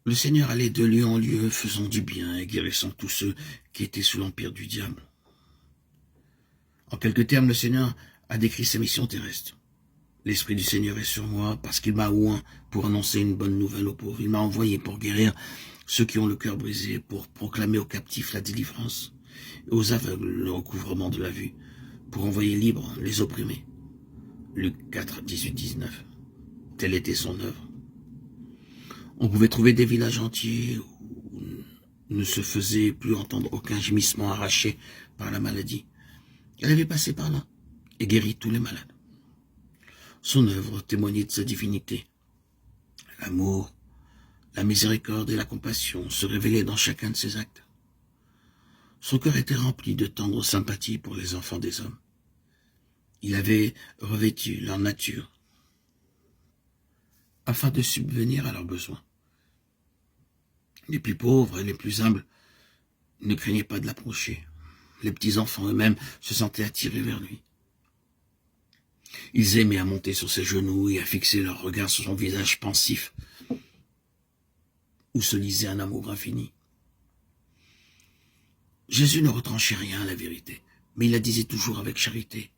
Le Seigneur allait de lieu en lieu, faisant du bien et guérissant tous ceux qui étaient sous l'empire du diable. En quelques termes, le Seigneur a décrit sa mission terrestre. L'Esprit du Seigneur est sur moi parce qu'il m'a oint pour annoncer une bonne nouvelle aux pauvres. Il m'a envoyé pour guérir ceux qui ont le cœur brisé, pour proclamer aux captifs la délivrance et aux aveugles le recouvrement de la vue, pour envoyer libres les opprimés. Luc 4, 18, 19. Telle était son œuvre. On pouvait trouver des villages entiers où ne se faisait plus entendre aucun gémissement arraché par la maladie. Elle avait passé par là et guéri tous les malades. Son œuvre témoignait de sa divinité. L'amour, la miséricorde et la compassion se révélaient dans chacun de ses actes. Son cœur était rempli de tendre sympathie pour les enfants des hommes. Il avait revêtu leur nature afin de subvenir à leurs besoins. Les plus pauvres et les plus humbles ne craignaient pas de l'approcher. Les petits-enfants eux-mêmes se sentaient attirés vers lui. Ils aimaient à monter sur ses genoux et à fixer leur regard sur son visage pensif, où se lisait un amour infini. Jésus ne retranchait rien à la vérité, mais il la disait toujours avec charité.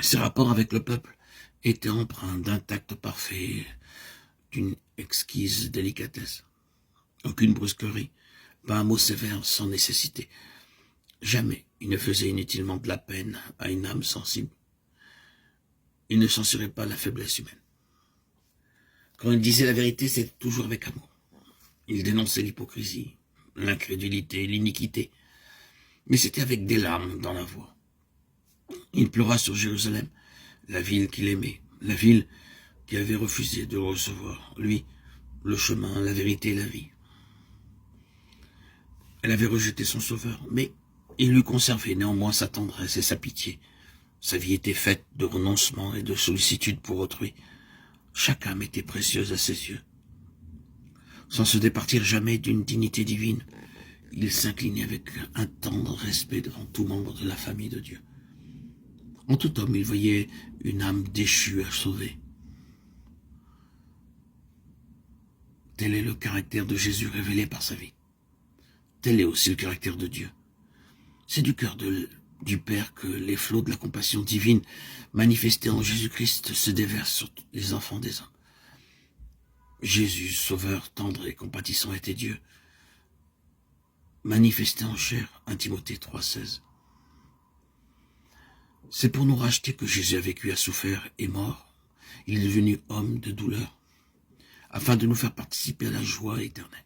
Ses rapports avec le peuple étaient empreints d'un tact parfait, d'une exquise délicatesse. Aucune brusquerie, pas un mot sévère sans nécessité. Jamais il ne faisait inutilement de la peine à une âme sensible. Il ne censurait pas la faiblesse humaine. Quand il disait la vérité, c'était toujours avec amour. Il dénonçait l'hypocrisie, l'incrédulité, l'iniquité, mais c'était avec des larmes dans la voix. Il pleura sur Jérusalem, la ville qu'il aimait, la ville qui avait refusé de le recevoir, lui, le chemin, la vérité et la vie. Elle avait rejeté son sauveur, mais il lui conservait néanmoins sa tendresse et sa pitié. Sa vie était faite de renoncement et de sollicitude pour autrui. Chaque âme était précieuse à ses yeux. Sans se départir jamais d'une dignité divine, il s'inclinait avec un tendre respect devant tout membre de la famille de Dieu. En tout homme, il voyait une âme déchue à sauver. Tel est le caractère de Jésus révélé par sa vie. Tel est aussi le caractère de Dieu. C'est du cœur du Père que les flots de la compassion divine manifestée en Jésus-Christ se déversent sur les enfants des hommes. Jésus, sauveur, tendre et compatissant, était Dieu, manifesté en chair, 1 Timothée 3,16. C'est pour nous racheter que Jésus a vécu, a souffert et mort. Il est devenu homme de douleur, afin de nous faire participer à la joie éternelle.